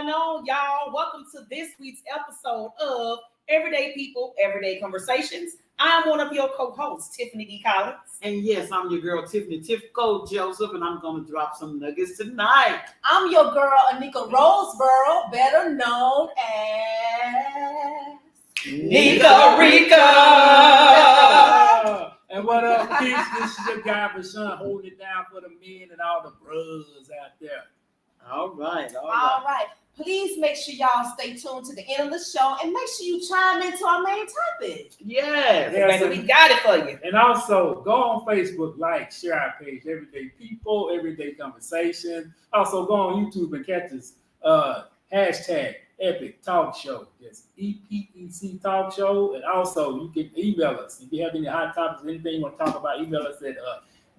going on, y'all? Welcome to this week's episode of Everyday People, Everyday Conversations. I'm one of your co-hosts, Tiffany D. Collins. And yes, I'm your girl, Tiffany Tiffco Joseph, and I'm going to drop some nuggets tonight. I'm your girl, Anika Roseboro, better known as Nika Rika. And what up, peeps? This is your guy, Rashawn, holding it down for the men and all the bros out there. All right. All right. Please make sure y'all stay tuned to the end of the show and make sure you chime into our main topic. Yes. Baby, we got it for you. And also, go on Facebook, like, share our page, Everyday People, Everyday Conversation. Also, go on YouTube and catch us, hashtag Epic Talk Show. That's EPEC Talk Show. And also, you can email us. If you have any hot topics, anything you want to talk about, email us at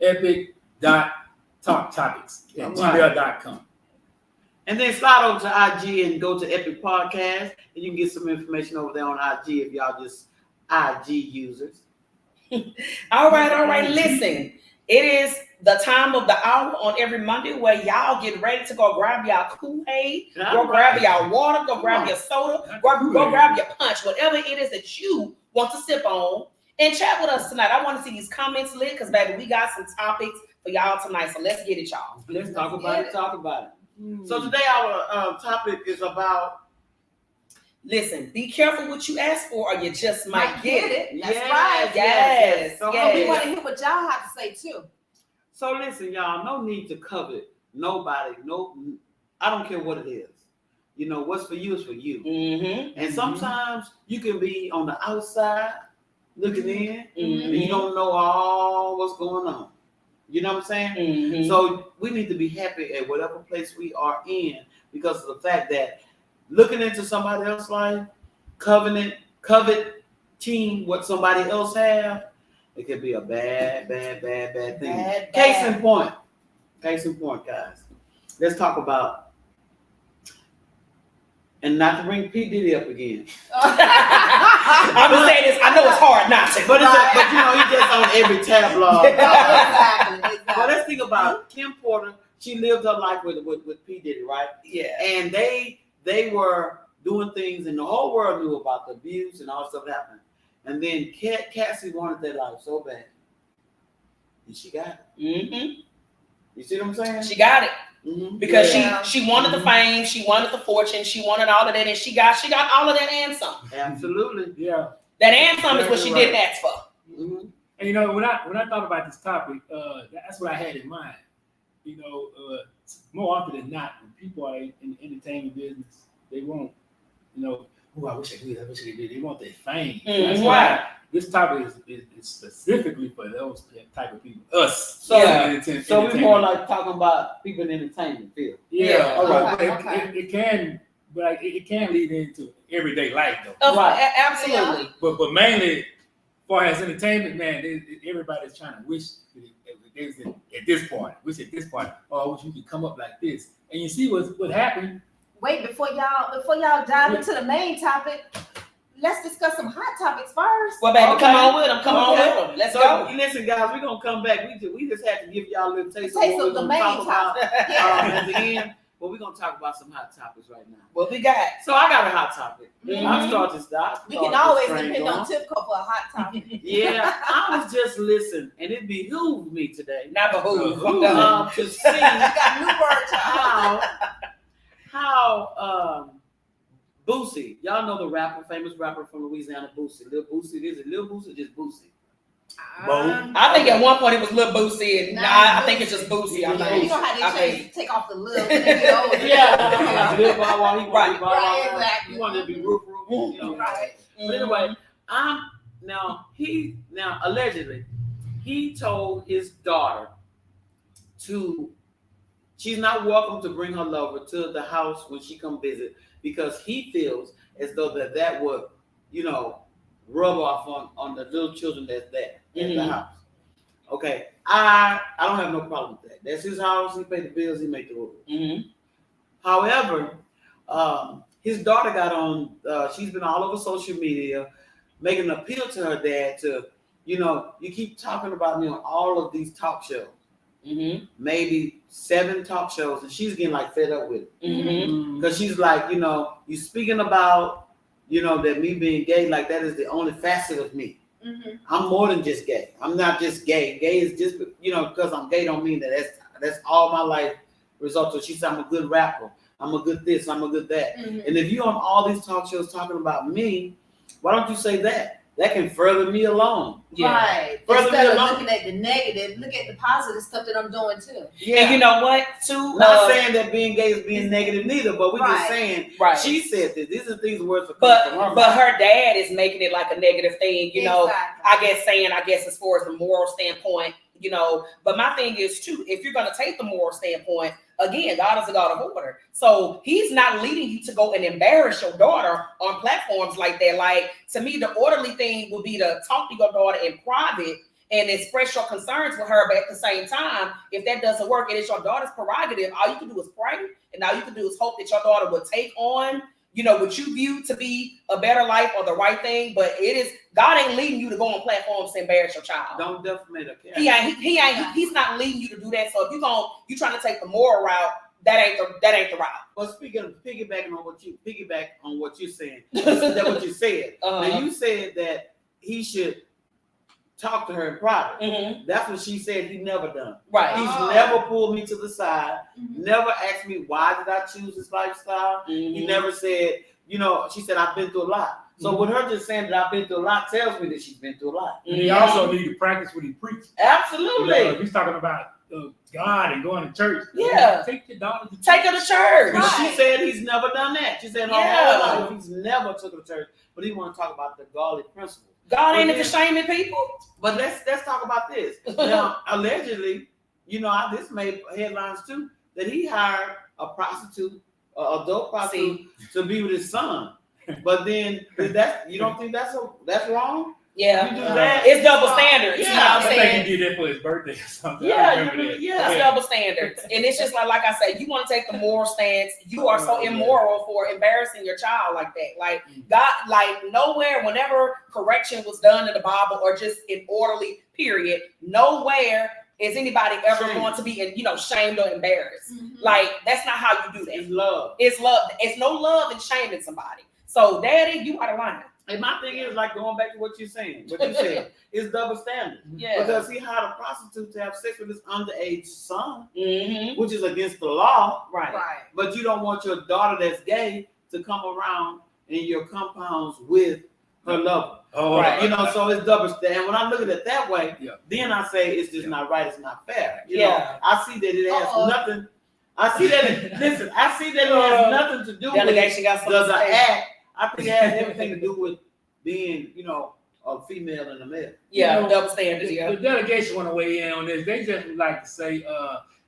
epic.talktopics@gmail.com. And then slide over to IG and go to Epic Podcast, and you can get some information over there on IG if y'all just IG users. All right. Listen, it is the time of the hour on every Monday where y'all get ready to go grab y'all Kool-Aid, go grab y'all water, go grab your soda, go grab your punch, whatever it is that you want to sip on, and chat with us tonight. I want to see these comments lit because, baby, we got some topics for y'all tonight. So let's get it, y'all. Let's talk about it. So today our topic is about. Listen, be careful what you ask for, or you just might get it. That's Yes, right. Yes. So We want to hear what y'all have to say too. So listen, y'all, no need to covet nobody. No, I don't care what it is. You know, what's for you is for you. Mm-hmm. And sometimes you can be on the outside looking in, Mm-hmm. and you don't know all what's going on. You know what I'm saying? Mm-hmm. So we need to be happy at whatever place we are in because of the fact that looking into somebody else's life, coveting what somebody else have, it could be a bad thing. Bad. Case in point, guys. Let's talk about, and not to bring P. Diddy up again. I'm gonna say this. I know it's hard not to, But you know, he just on every tabloid. Exactly. But let's think about Kim Porter. She lived her life with P. Diddy, right? yeah. And they were doing things, and the whole world knew about the abuse and all stuff happening. And then Cassie wanted that life so bad, and she got it. Mm-hmm. You see what I'm saying? She got it Mm-hmm. because Yeah. she wanted the fame, she wanted the fortune, she wanted all of that, and she got all of that and some. Absolutely. Yeah. That and some is what she Right. didn't ask for. Mm-hmm. And you know, when I thought about this topic, that's what I had in mind. You know, more often than not, when people are in the entertainment business, they want, you know, oh, I wish I could, They want their fame. Mhm. That's why this topic is specifically for those type of people. Us. So, Yeah. So we're more like talking about people in the entertainment field. Yeah. All right. But it can, but it can lead into everyday life though. Right. Absolutely. But mainly, far as entertainment, man, everybody's trying to wish they was at this point. Wish at this point, oh, I wish you could come up like this. And you see what happened. Wait, before y'all dive into the main topic, let's discuss some hot topics first. Well, baby, Okay. come on with them. Come on Okay. with them. Let's So go. listen, guys, we're gonna come back. We just had to give y'all a little taste of Taste what of we're the gonna main talk about topic. Yeah. at the end. But we're gonna talk about some hot topics right now. What we got? So I got a hot topic. Mhm. I'll start this. We can always depend on Tifco for a hot topic. Yeah, I was just listening, and it behooved me today Not behoove. to see You got new words, y'all. how Boosie, y'all know the rapper, famous rapper from Louisiana, Boosie. Lil Boosie, is it Lil Boosie or just Boosie? I think at one point it was Lil Boosie, and Nah, I think it's just Boosie. You I know think. how they I change, think. take off the lil when they get older. Yeah, Lil Bow Wow, he Right. Right, exactly. He wanted to be roof, you know. Right. But anyway, allegedly, he told his daughter she's not welcome to bring her lover to the house when she come visit because he feels as though that would, you know, rub off on the little children that's there in the house. Okay, I don't have no problem with that. That's his house. He paid the bills. He made the rules. Mm-hmm. However, his daughter got on. She's been all over social media, making an appeal to her dad to, you know, you keep talking about me on all of these talk shows. maybe 7 talk shows, and she's getting like fed up with it. Mm-hmm. Because she's like, you speaking about, that me being gay, like that is the only facet of me. I'm more than just gay. I'm not just gay. Gay is just, because I'm gay don't mean that's all my life results. So she said, I'm a good rapper. I'm a good this. I'm a good that. And if you're on all these talk shows talking about me, why don't you say that? That can further me along. Yeah. Right. Further Instead of along. looking at the negative, look at the positive stuff that I'm doing too. Yeah. And you know what? Too. Not saying that being gay is being negative neither, but we're just Right. saying Right. she said this. These are things words for But her dad is making it like a negative thing, Exactly. I guess as far as the moral standpoint, but my thing is too, if you're gonna take the moral standpoint, again, God is a God of order. So he's not leading you to go and embarrass your daughter on platforms like that. Like, to me, the orderly thing would be to talk to your daughter in private and express your concerns with her. But at the same time, if that doesn't work, it is your daughter's prerogative. All you can do is pray, and all you can do is hope that your daughter will take on what you view to be a better life or the right thing. But God ain't leading you to go on platforms to embarrass your child. Don't defamate her character. He's not leading you to do that. So if you're trying to take the moral route, that ain't the route. Well, speaking of piggybacking on what you're saying, that's what you said. Now you said that he should talk to her in private. Mm-hmm. That's what she said he never done. Right. He's never pulled me to the side, never asked me why did I choose this lifestyle. He never said, she said I've been through a lot. So with her just saying that I've been through a lot tells me that she's been through a lot. And he also need to practice what he preaches. Absolutely. If he's talking about God and going to church, take your daughter to church. Take her to church. But she said he's never done that. She said her whole life he's never took her to church, but he want to talk about the godly principles. God ain't into shaming people. But let's talk about this. Now, allegedly, this made headlines too, that he hired a prostitute, adult prostitute, to be with his son. But then you don't think that's wrong? Yeah. You do that? It's double standards. Yeah, You know what I'm I saying? think he did that for his birthday or something. Yeah, I remember that. That's double standards. And it's just like I said, you want to take the moral stance. You are so immoral for embarrassing your child like that. Like, God, like nowhere, whenever correction was done in the Bible or just in orderly period, nowhere is anybody ever going to be shamed or embarrassed. Like, that's not how you do that. It's love. It's love. It's no love in shaming somebody. So, Daddy, you out of line. And my thing is, like, going back to what you said, it's double standard. Yeah. Because he hired a prostitute to have sex with his underage son, Mm-hmm. which is against the law. Right. But you don't want your daughter that's gay to come around in your compounds with her lover. Oh, Right. So it's double standard. When I look at it that way, then I say it's just not right, it's not fair. I see that it has nothing. I see that it has nothing to do Delegation got with something the to say. act. I think it has everything to do with being, a female and a male. Yeah, double standards, The delegation want to weigh in on this. They just would like to say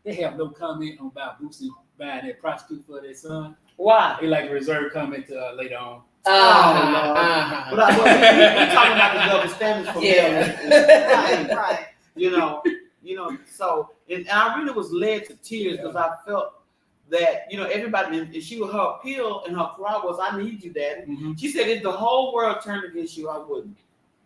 they have no comment about Boosie buying that prostitute for their son. Why? They like to reserve comment later on. But we're talking about the double standards for male. Right. So and I really was led to tears because I felt that everybody, and she was her appeal and her cry was, "I need you, Daddy." She said, "If the whole world turned against you, I wouldn't."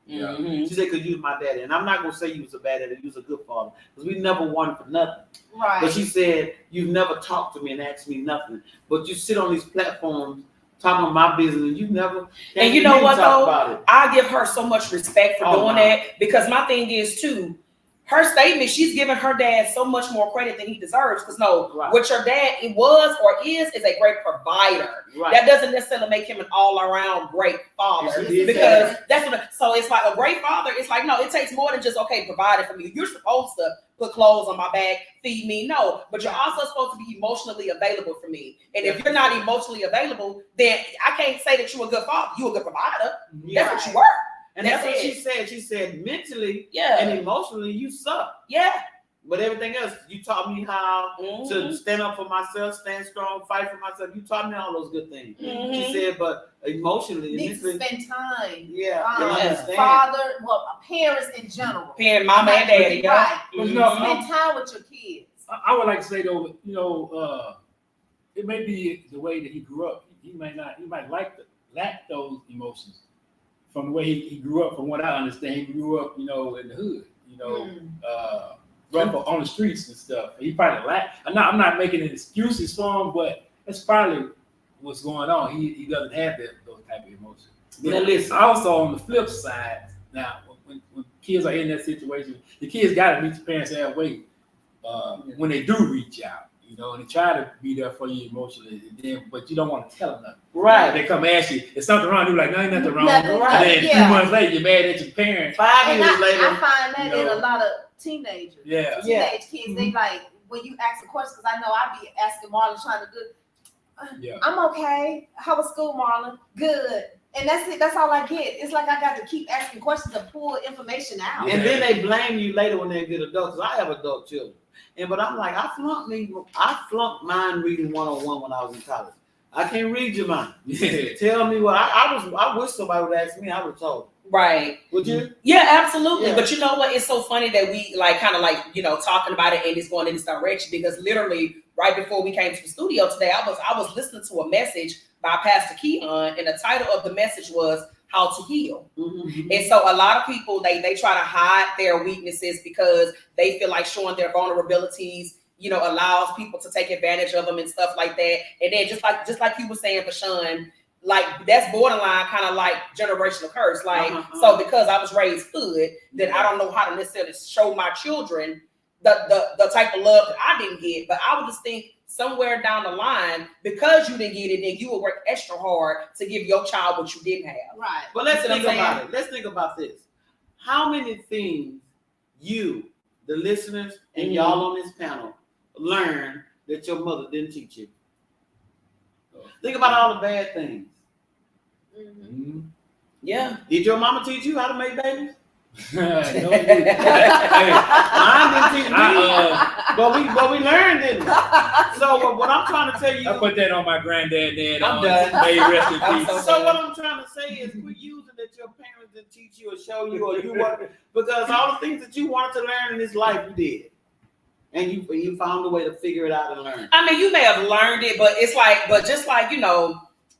She said, "Cause you was my daddy," and I'm not gonna say you was a bad daddy. You was a good father, because we never wanted for nothing. Right. But she said, "You've never talked to me and asked me nothing, but you sit on these platforms talking about my business, and you never." And you know what though? About it. I give her so much respect for doing that, because my thing is too, her statement, she's giving her dad so much more credit than he deserves. Because what your dad was or is a great provider. Right. That doesn't necessarily make him an all-around great father. Because that's what. So it's like a great father. It's like, no, it takes more than just providing for me. You're supposed to put clothes on my back, feed me. No, but you're also supposed to be emotionally available for me. And if you're not emotionally available, then I can't say that you're a good father. You're a good provider. That's what you were. And that's what she said. She said, mentally and emotionally, you suck. Yeah. But everything else, you taught me how to stand up for myself, stand strong, fight for myself. You taught me all those good things. She said, but emotionally, need to spend time. Father, parents in general. Parent, mama and daddy. Right. Spend time with your kids. I would like to say though, it may be the way that he grew up. He might lack those emotions. From the way he grew up, from what I understand, he grew up, in the hood, rough on the streets and stuff. He probably I'm not making any excuses for him, but that's probably what's going on. He doesn't have those type of emotions. Now listen. Also on the flip side, now when kids are in that situation, the kids got to meet the parents halfway when they do reach out. You know, and they try to be there for you emotionally, but you don't want to tell them nothing. Right. They come ask you, is something wrong? You're like, no, ain't nothing wrong. Nothing wrong. And then Yeah. 3 months later, you're mad at your parents. 5 And years later. I find that you in know. a lot of teenagers. Yeah. Teenage kids, they like when you ask a question, because I know I be asking Marlon trying to do. Yeah. I'm okay. How was school, Marlon? Good. And that's it. That's all I get. It's like I got to keep asking questions to pull information out. And then they blame you later when they get adults. 'Cause I have adult children. But I'm like, I flunked mind reading 101 when I was in college. I can't read your mind. Yeah. Tell me what I wish somebody would ask me. I would have told. Right. Would you? Yeah, absolutely. Yeah. But you know what? It's so funny that we talking about it and it's going in this direction, because literally right before we came to the studio today, I was listening to a message by Pastor Keon, and the title of the message was How to Heal. Mm-hmm. And so a lot of people, they try to hide their weaknesses because they feel like showing their vulnerabilities, allows people to take advantage of them and stuff like that. And then just like you were saying for Sean, like that's borderline kind of like generational curse. Like, so because I was raised hood, then I don't know how to necessarily show my children the type of love that I didn't get. But I would just think somewhere down the line, because you didn't get it, then you will work extra hard to give your child what you didn't have. Right. But let's You know think what I'm about it. Let's think about this. How many things you, the listeners, and y'all on this panel learned that your mother didn't teach you? Think about all the bad things. Mm-hmm. Yeah. Did your mama teach you how to make babies? No, hey, Mine didn't teach me, but we learned it. So what I'm trying to tell you, I put that on my granddad. Dad, I'm done. May he rest in I'm peace. so what I'm trying to say is quit using that your parents didn't teach you or show you or you want, because all the things that you wanted to learn in this life you did, and you found a way to figure it out and learn. I mean, you may have learned it, but it's like, but just like,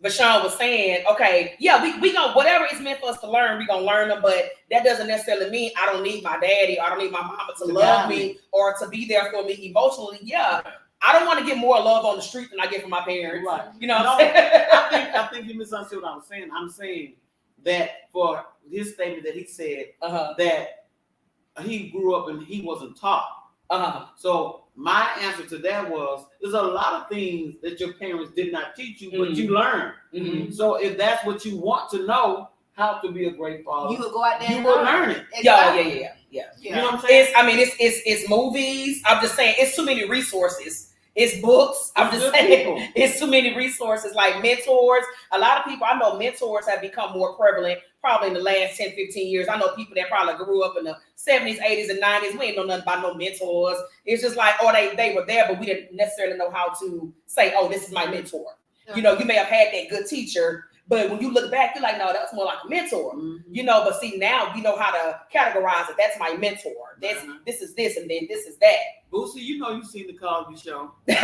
Bashan was saying, okay, yeah, we gonna, whatever is meant for us to learn, we gonna learn them, but that doesn't necessarily mean I don't need my daddy, or I don't need my mama to love me or to be there for me emotionally. Yeah. I don't want to get more love on the street than I get from my parents. Right. You know what I'm saying? I think you misunderstood what I was saying. I'm saying that for his statement that he said that he grew up and he wasn't taught. So my answer to that was, there's a lot of things that your parents did not teach you, but you learned. Mm-hmm. So if that's what you want to know, how to be a great father, You would go out there you and will learn it. Exactly. Yeah. You know what I'm saying? It's movies. I'm just saying, it's too many resources. It's books. I'm It's just good saying, people. it's too many resources, like mentors. A lot of people, I know mentors have become more prevalent probably in the last 10, 15 years. I know people that probably grew up in the 70s, 80s, and 90s. We ain't know nothing about no mentors. It's just like, they were there, but we didn't necessarily know how to say, oh, this is my mentor. You may have had that good teacher, but when you look back, you're like, no, that's more like a mentor. But see, now you know how to categorize it. That's my mentor. This is this, and then this is that. Boosie, you've seen the Cosby Show. We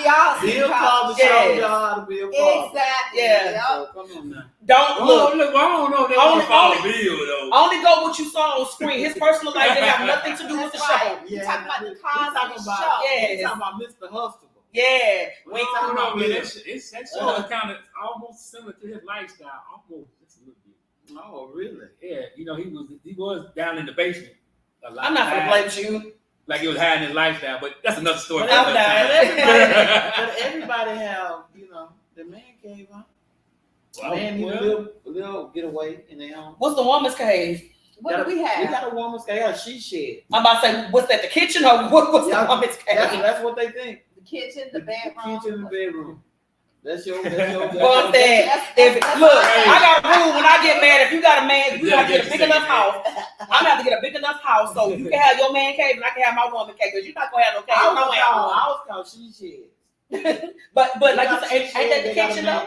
all see Bill Cosby. Cosby showed y'all how to be a father. Exactly. Yeah. Yep. So come on now. Don't look. I don't know if they want to follow Bill though. Only go what you saw on screen. His personal life didn't have nothing to do with the That's show. right. You talking about the Cosby Show. Yes. We're talking about Mr. Huxtable. Yeah. We ain't talking about Bill. That show kind of almost similar to his lifestyle, almost just a little bit. Oh, really? Yeah, he was down in the basement a lot. I'm not gonna blame you. Like he was hiding his lifestyle, but that's another story. But for another time. everybody have, the man cave, huh? Well, Man need a little getaway in their home. What's the woman's cave? What do we have? We got a woman's cave, a she shed. I'm about to say, what's that? The kitchen or what's the woman's cave? That's what they think. The kitchen, the bedroom. Kitchen and bedroom. That's your. Fuck that. Look, I got a rule when I get married. If you got a man, you gotta get a big enough house. I'm gonna have to get a big enough house so you can have your man cave and I can have my woman cave, because you're not gonna have no cave. I No was called she shed. But like you said, ain't that the kitchen though?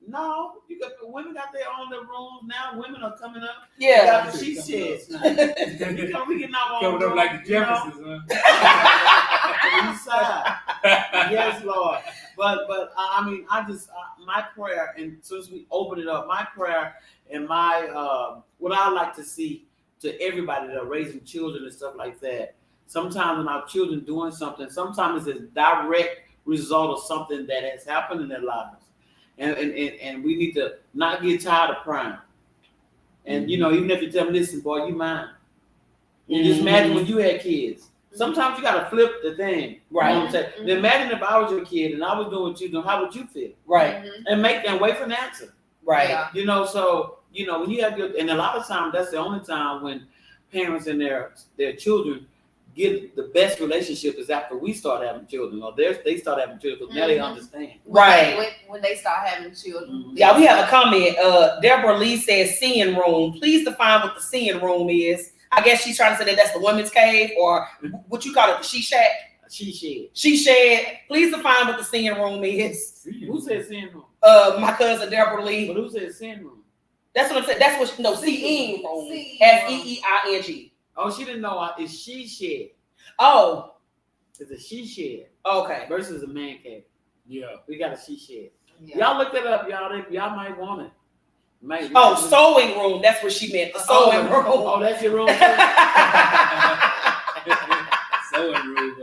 No, women got their own little rooms now. Women are coming up. Yeah. They got the she sheds now. We getting out on Coming up like the Jeffersons, East side. Yes, Lord. But I mean, my prayer, and since we open it up, my prayer and my what I like to see to everybody that are raising children and stuff like that. Sometimes when our children doing something, sometimes it's a direct result of something that has happened in their lives. And we need to not get tired of crying. And you know, even if you tell them, listen, boy, you mine. You just imagine when you had kids. Sometimes you gotta flip the thing. Right. You know what I'm saying? Then imagine if I was your kid and I was doing what you doing, how would you feel? Right. And make them wait for an answer. Right. Yeah. You know, so you know, when you have your, and a lot of times that's the only time when parents and their children get the best relationship is after we start having children, or they start having children, because now they understand. Right. When they start having children. Yeah, we have a comment. Deborah Lee says seeing room. Please define what the seeing room is. I guess she's trying to say that that's the women's cave, or what you call it, the she shack. She shed. She shed. Please define what the seeing room is. Who said seeing room? My cousin Deborah Lee. But who said seeing room? That's what I'm saying. That's what no seeing room. Seeing SEEING. Oh, she didn't know it's she shed. Oh, It's a she shed okay. versus a man cave. Yeah. We got a she shed. Yeah. Y'all look that up, y'all might want it. Oh, sewing room. That's what she meant. The sewing room. Oh, that's your room. Sewing room.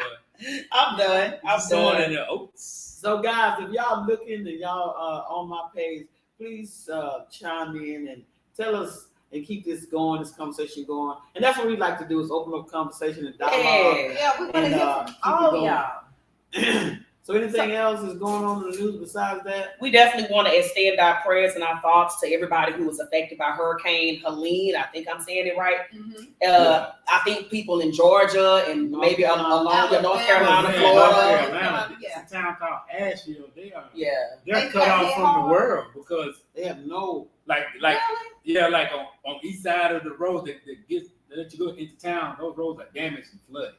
I'm done. I'm Sewing done. in the oats. So guys, if y'all looking and y'all on my page, please chime in and tell us and keep this going, this conversation going. And that's what we like to do, is open up conversation and dialogue. Yeah, we want to And, hear keep from it all going. y'all. So anything else is going on in the news besides that? We definitely want to extend our prayers and our thoughts to everybody who was affected by Hurricane Helene. I think I'm saying it right. I think people in Georgia and North maybe Carolina. along North Carolina, Yeah, Florida. North Carolina. Yeah. It's a town called Asheville. They're Yeah. cut off from the world because They have no. like on east side of the road that let you go into town, those roads are damaged and flooded.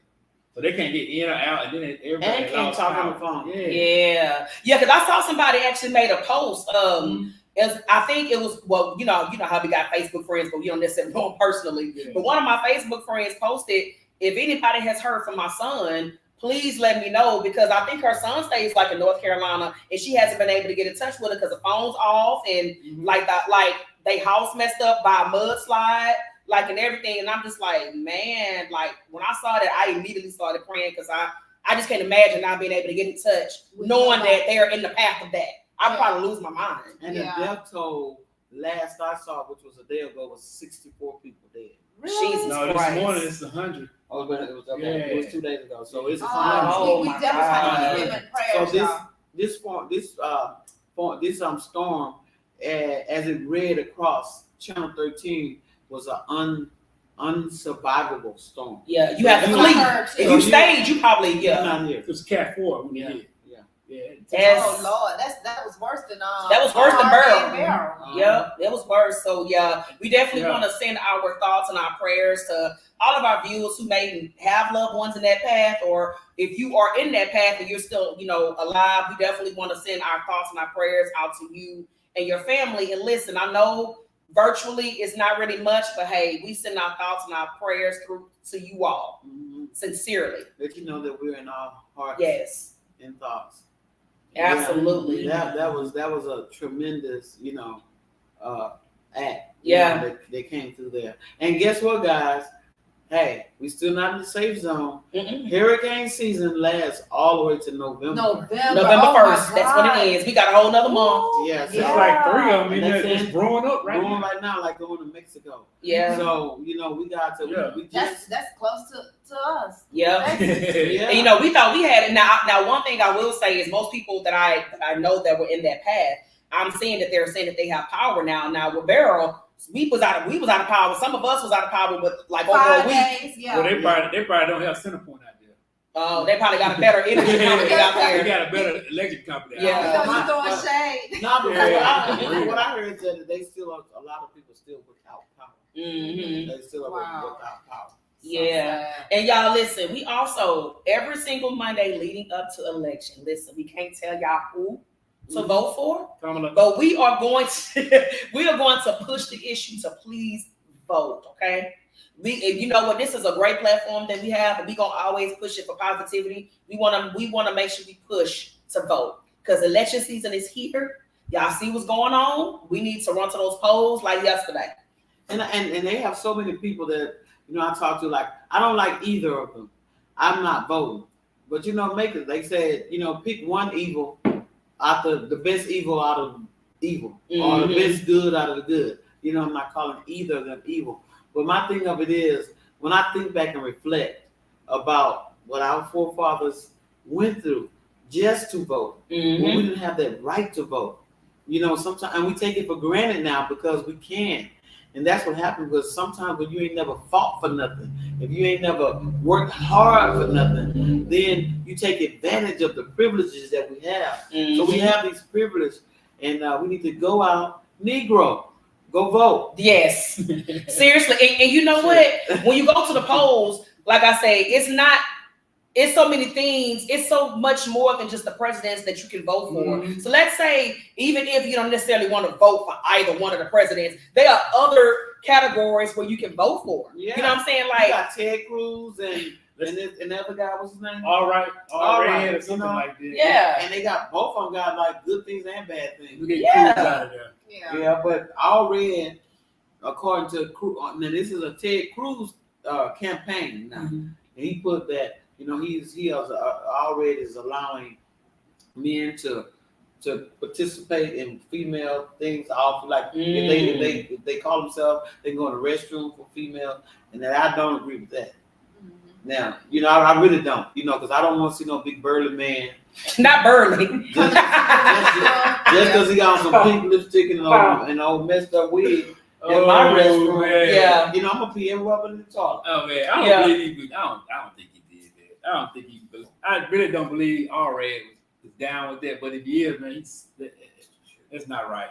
So they can't get in or out, and then everybody And can't lost talk on power. the phone. Yeah. Because I saw somebody actually made a post. I think it was, well, you know how we got Facebook friends, but we don't necessarily know them personally. Yeah. But one of my Facebook friends posted, if anybody has heard from my son, please let me know, because I think her son stays like in North Carolina and she hasn't been able to get in touch with her because the phone's off and like they house messed up by a mudslide, like, and everything. And I'm just like, man, like when I saw that, I immediately started praying, because I just can't imagine not being able to get in touch knowing that they are in the path of that. I'd probably lose my mind. And Yeah. the death toll last I saw, which was a day ago, was 64 people dead. Really? Jesus No, Christ. this morning it's 100. Oh, but it was okay. Yeah. It was 2 days ago, so it's a Oh, we my definitely have to keep God. them in prayers, y'all. this storm, as it read across Channel 13, was an unsurvivable storm. Yeah, you have to You- flee. heard too. If you stayed, you probably, You're yeah. not here. It was Cat 4 when Yeah. they hit. Yeah. Yeah. Yes. Oh Lord, that was worse than That was worse than Harvey Beryl. and Yep, it was worse. So yeah, we definitely Yeah. want to send our thoughts and our prayers to all of our viewers who may have loved ones in that path, or if you are in that path and you're still, alive, we definitely want to send our thoughts and our prayers out to you and your family. And listen, I know virtually it's not really much, but hey, we send our thoughts and our prayers through to you all sincerely. Let you know that we're in our hearts Yes, and thoughts. absolutely. Yeah, that was a tremendous, act. Yeah. That came through there. And guess what, guys? Hey, we still not in the safe zone. Mm-mm. Hurricane season lasts all the way to November. November Oh, my 1st. That's when God. it is. We got a whole nother month. Ooh, Yeah, so It's like 3 of them in And there that's just brewing up right Going now. right now, like going to Mexico. Yeah. So, we got to, Yeah. we just, That's close to us. Yeah. yeah. And, we thought we had it. Now, one thing I will say is most people that I know that were in that path, I'm seeing that they're saying that they have power now. Now with Beryl, we was out of power. Some of us was out of power with like over 5 a week. days, yeah. Well, they probably don't have Centerpoint out there. Oh, they probably got a better energy company out They there. got a better electric company out Yeah. there. So you throwing shade. No, but Yeah. what I heard is that they still are, a lot of people still without power. Mhm. They still are Wow. without power. Yeah. And y'all listen, we also, every single Monday leading up to election, listen, we can't tell y'all who to vote for, Kamala. but we are going to push the issue to please vote, okay? You know what, this is a great platform that we have, and we're gonna always push it for positivity. We wanna make sure we push to vote, because election season is here. Y'all see what's going on. We need to run to those polls like yesterday. And they have so many people that I talk to. Like, I don't like either of them. I'm not voting, but make it. They said pick one evil out the best evil out of evil, or the best good out of the good. I'm not calling either of them evil. But my thing of it is, when I think back and reflect about what our forefathers went through just to vote, when we didn't have that right to vote, sometimes, and we take it for granted now because we can. And that's what happens, because sometimes when you ain't never fought for nothing, if you ain't never worked hard for nothing, then you take advantage of the privileges that we have. So we have these privileges, and we need to go out, Negro, go vote. Yes, seriously. And you know what? When you go to the polls, like I say, it's so many things. It's so much more than just the presidents that you can vote for. So let's say, even if you don't necessarily want to vote for either one of the presidents, there are other categories where you can vote for. Yeah. You know what I'm saying? Like, you got Ted Cruz and the other guy, what's his name? All right, or something like that. yeah. And they got both of them got like good things and bad things. We get Yeah. Cruz out of there. Yeah, but All Red, according to Cruz, now this is a Ted Cruz campaign now, and he put that All Red is allowing men to participate in female things. Off like if they call themselves, they go in the restroom for female, and that I don't agree with that. Now, I really don't, because I don't want to see no big burly man. Not burly. Just because he got on some pink lipstick and an old messed up wig in my restroom. Man. Yeah. I'm gonna pee everywhere but in the toilet. Oh man, I don't think he did that. I really don't believe All Red was down with that. But if he is, man, that's not right.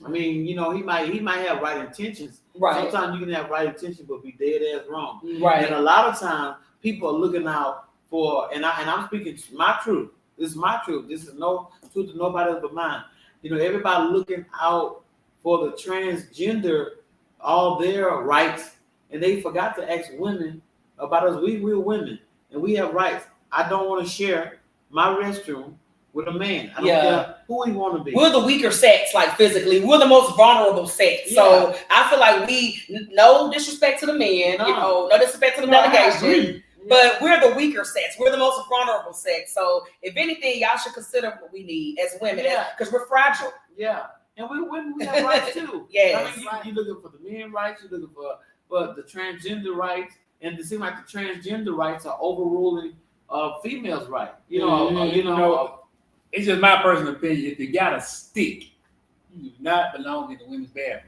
I mean, he might have right intentions. Right. Sometimes you can have right intentions but be dead ass wrong. Right. And a lot of times people are looking out for, and I'm speaking my truth. This is my truth. This is no truth to nobody else but mine. Everybody looking out for the transgender, all their rights, and they forgot to ask women about us. We're women, and we have rights. I don't want to share my restroom with a man. I don't care who he want to be. We're the weaker sex, like physically. We're the most vulnerable sex. So I feel like no disrespect to the men, no disrespect to the delegation. But we're the weaker sex. We're the most vulnerable sex. So if anything, y'all should consider what we need as women, because we're fragile. Yeah. And we have rights too. Yes. I mean, you're looking for the men rights, you're looking for the transgender rights, and it seems like the transgender rights are overruling females' rights. It's just my personal opinion. If you got a stick, you do not belong in the women's bathroom.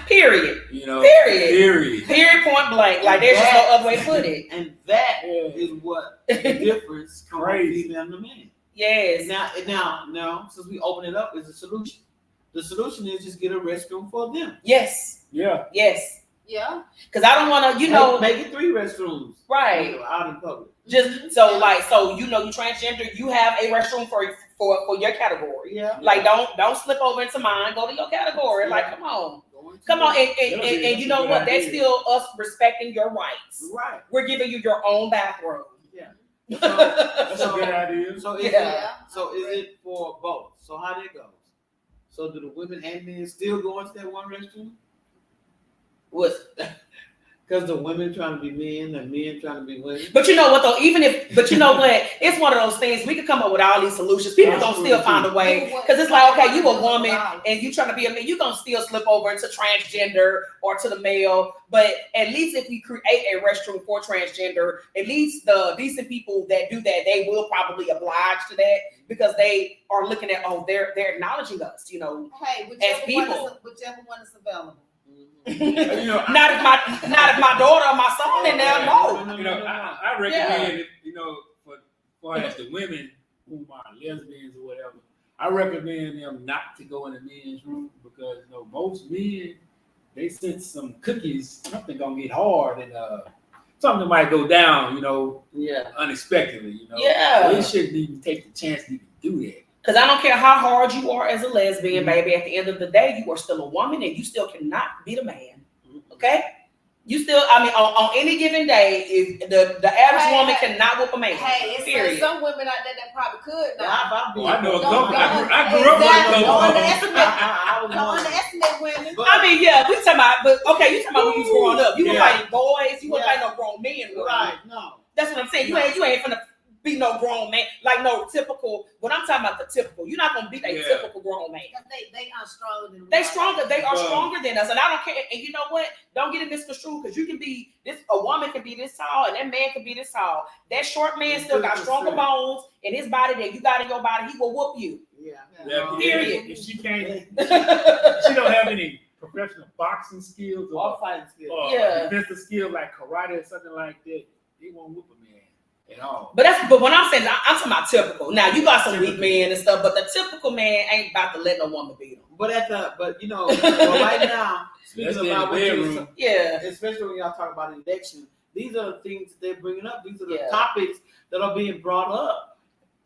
Period. Period. Period. Point blank. Like, there's just no other way to put it. And that is what the difference comes from female and the man. Yes. Now, since we open it up, is a solution. The solution is just get a restroom for them. Yes. Yeah. Yes. Yeah. Because I don't want to, make it 3 restrooms. Right. Out in public. Just so you transgender, you have a restroom for your category. Yeah. Like, don't slip over into mine. Go to your category. Yeah. Like, come on, and you know what? That's still us respecting your rights. Right. We're giving you your own bathroom. Yeah. That's a good idea. So is it for both? So how that goes? So do the women and men still go into that one restroom? Because the women trying to be men and men trying to be women. But you know what though? It's one of those things. We could come up with all these solutions. People gonna still find a way, because it's like, okay, you a woman and you trying to be a man, you gonna still slip over into transgender or to the male. But at least if we create a restroom for transgender, at least the decent people that do that, they will probably oblige to that, because they are looking at, they're acknowledging us, Hey, as people. whichever one is available. Not if my daughter or my son in there. No. I recommend for as the women who are lesbians or whatever, I recommend them not to go in the men's room, because most men, they sense some cookies, something gonna get hard, and something might go down, unexpectedly. They shouldn't even take the chance to even do that. Because I don't care how hard you are as a lesbian, baby. At the end of the day, you are still a woman, and you still cannot be the man. Okay? You still, I mean, on any given day, if the average Hey, woman hey. cannot whoop a man. Hey, it's Period. some women out there that probably could. Yeah, Now. I know a Don't- couple. I grew up with a exactly. couple. Don't underestimate. I was Don't one. underestimate women. But- I mean, yeah, we talking about, but okay, you talking about when you was growing up. You were Yeah. fighting boys, you were Yeah. fighting no grown men. were you? Right, no. That's what I'm saying. You ain't finna be no grown man, like no typical. When I'm talking about the typical, you're not gonna be a Yeah. typical grown man. Because they are stronger than we They are. stronger. They are Well- stronger than us, and I don't care. And you know what? Don't get it misconstrued, because you can be this. A woman can be this tall, and that man can be this tall. That short man still got stronger 100%. bones in his body than you got in your body. He will whoop you. Yeah. Yeah, Period. if she can't, she don't have any professional boxing skills All or, fighting skills. Yeah. defensive skills like karate or something like that. They won't whoop a man at all. But when I'm saying, I'm talking about typical. Now you got some weak men and stuff, but the typical man ain't about to let no woman beat him. But right now, speaking That's in about the what you bedroom. Yeah. especially when y'all talk about election, these are the things that they're bringing up. These are the Yeah. topics that are being brought up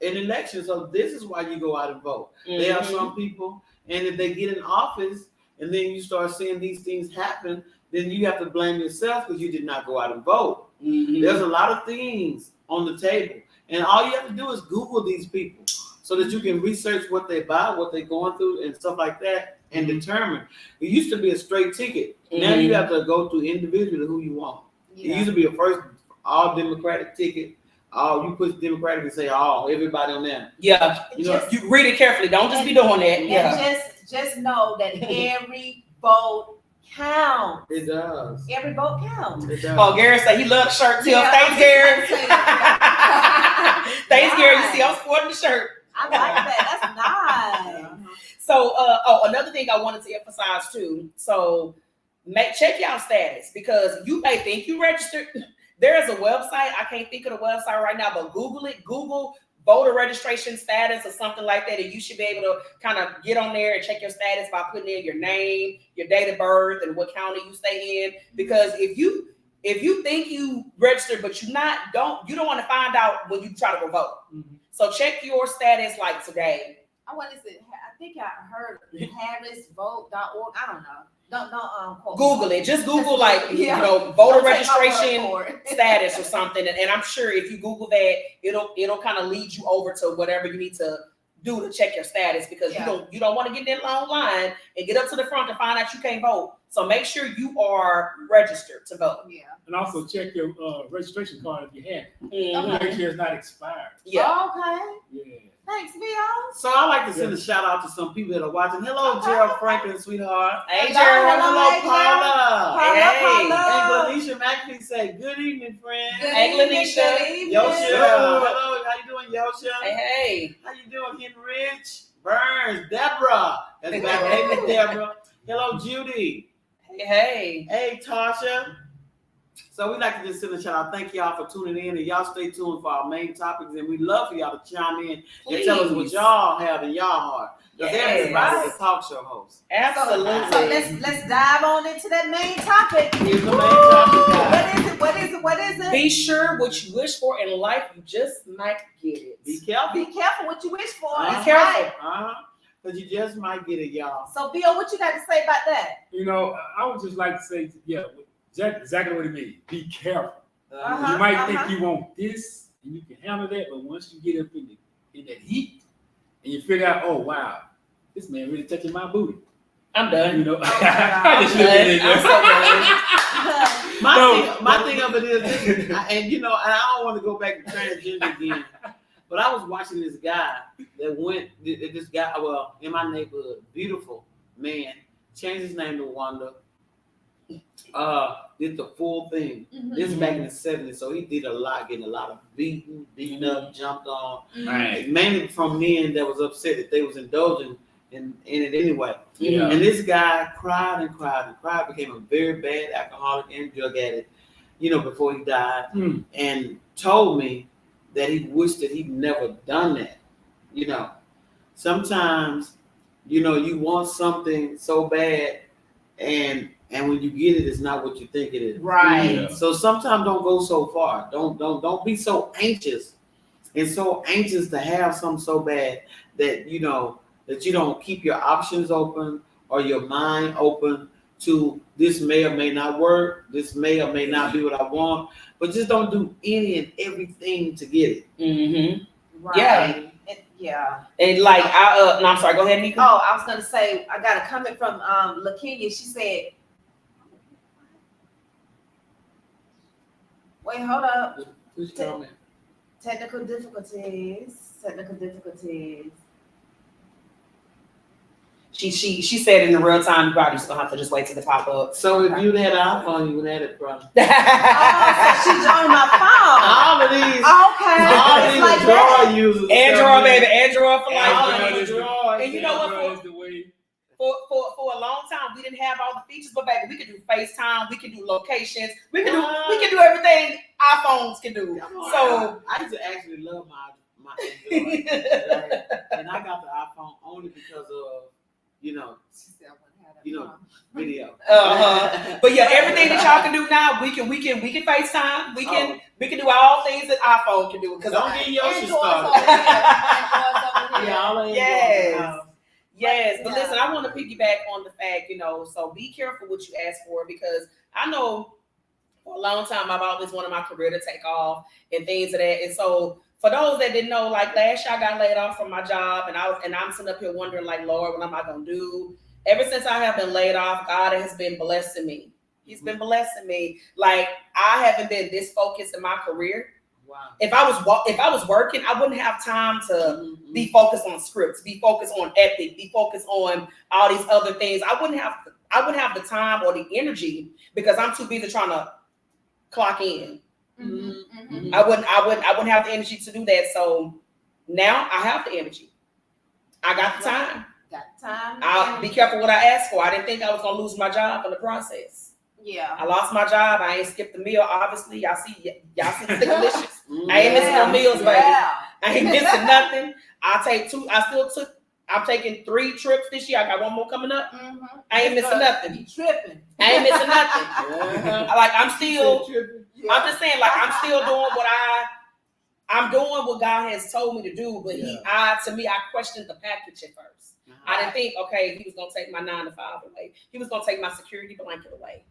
in elections. So this is why you go out and vote. There are Mhm. some people, and if they get in office and then you start seeing these things happen, then you have to blame yourself because you did not go out and vote. Mhm. There's a lot of things on the table, and all you have to do is Google these people so that you can research what they buy, what they're going through, and stuff like that, and determine. It used to be a straight ticket. Now you have to go through individually who you want. It used to be a first all Democratic ticket. All you push Democratic and say, "Oh, everybody on there." Yeah. You know, You read it carefully. Don't just be doing that. And Yeah. just know that every vote counts. it does. Every vote counts. It does. Oh, Gary said he loves shirt too. Yeah, Thanks, I'm Gary. just gonna say Thanks, Gary. You Nice. see, I'm sporting the shirt. I like that. That's nice. So, another thing I wanted to emphasize too. So, check y'all status, because you may think you registered. There is a website. I can't think of the website right now, but Google it. Google voter registration status or something like that, and you should be able to kind of get on there and check your status by putting in your name, your date of birth, and what county you stay in. Because if you think you registered but you don't want to find out when you try to go vote. Mhm. So check your status like today. What is it? I think I heard harrisvote.org. I don't know. Don't quote me. Google it. Just Google voter Don't take my word registration for it. status or something, and I'm sure if you Google that, it'll kind of lead you over to whatever you need to do to check your status, because you don't want to get in that long line and get up to the front and find out you can't vote. So make sure you are registered to vote. Yeah. And also check your registration card if you have it. Mhm. Make sure it's not expired. Yeah. Okay. Yeah. Thanks, Vito. So I like to send a shout out to some people that are watching. Hello, Okay. Gerald Franklin, sweetheart. Hey, Hello, Gerald. hello. Hello, Paula. Hey. Paula. And Glanisha McAfee say, "Good evening, friend." Good Hey, evening, Glanisha. good evening. Yosha, Hello. hello. How you doing, Yosha? Hey. How you doing, Henrich? Burns, Deborah. That's back. Hey, Miss Deborah. Hello, Judy. Hey. Hey, Tasha. So we like to just send a shout out. Thank y'all for tuning in, and y'all stay tuned for our main topics. And we love for y'all to chime in and tell us what Please. y'all have in y'all heart. Because Yes. everybody's a talk show host. Absolutely. So let's dive on into that main topic. Here's the main topic, guys. What is it? Be sure what you wish for in life, you just might get it. Be careful. Be careful what you wish for. Be That's careful. right. Because you just might get it, y'all. So, Bill, what you got to say about that? You know, I would just like to say, exactly what it means. Be careful. Uh-huh. You might think you want this and you can handle that, but once you get up in that heat and you figure out, oh wow, this man really touching my booty. I'm done. You know, I just look at it. I'm so done. My thing of it is, this, and you know, and I don't want to go back to transgender again, but I was watching this guy in my neighborhood, beautiful man, changed his name to Wanda, did the full thing. This is back in the 70s, so he did a lot, getting a lot of beaten up, jumped on, Right. mainly from men that was upset that they was indulging in it anyway. Yeah. And this guy cried and cried and cried, became a very bad alcoholic and drug addict, before he died, and told me that he wished that he'd never done that. Sometimes, you want something so bad, and when you get it, it's not what you think it is. Right. Yeah. So sometimes don't go so far. Don't be so anxious and so anxious to have something so bad that you don't keep your options open or your mind open to this may or may not work, this may or may not be what I want, but just don't do any and everything to get it. Mm-hmm. Right. Yeah. Yeah. And like no, I'm sorry, go ahead, Nika. Oh, I was gonna say I got a comment from LaKenya. She said, "Wait, hold up. Who's comment? Technical difficulties. Technical difficulties." She said in the real time, you probably just gonna have to just wait till the pop up. So if you had an iPhone, you would have it, brother. Oh, so she joined my phone. All of these, Okay. all It's these like Android that. users. Android, baby, Android for life. Android is the- And you know what? Android is the way. For a long time, we didn't have all the features, but baby, we could do FaceTime, we could do locations, we could do everything iPhones can do. So I used to actually love my Android, right? And I got the iPhone only because of video. But yeah, everything that y'all can do now, we can FaceTime, we can do all things that iPhone can do. Because Don't get your shit Android's started. over here. Yeah, all Android. Yes. Yes, but Yeah. listen, I want to piggyback on the fact, so be careful what you ask for, because I know for a long time I've always wanted my career to take off and things of that. And so for those that didn't know, like last year I got laid off from my job, and I'm sitting up here wondering, like, Lord, what am I gonna do? Ever since I have been laid off, God has been blessing me. He's been blessing me. Like, I haven't been this focused in my career. Wow. If I was working, I wouldn't have time to be focused on scripts, be focused on epic, be focused on all these other things. I wouldn't have the time or the energy because I'm too busy trying to clock in. I wouldn't have the energy to do that. So now I have the energy. I got the time. Got time. I'll be careful what I ask for. I didn't think I was gonna lose my job in the process. Yeah. I lost my job. I ain't skipped the meal. Obviously, y'all see the delicious. I ain't missing no meals, baby. Yeah. I ain't missing nothing. I'm taking 3 trips this year. I got one more coming up. I ain't missing nothing. You tripping. I ain't missing nothing. I'm just saying, like, I'm still doing I'm doing what God has told me to do. But I questioned the package at first. I didn't think, okay, he was gonna take my 9 to 5 away. He was gonna take my security blanket away.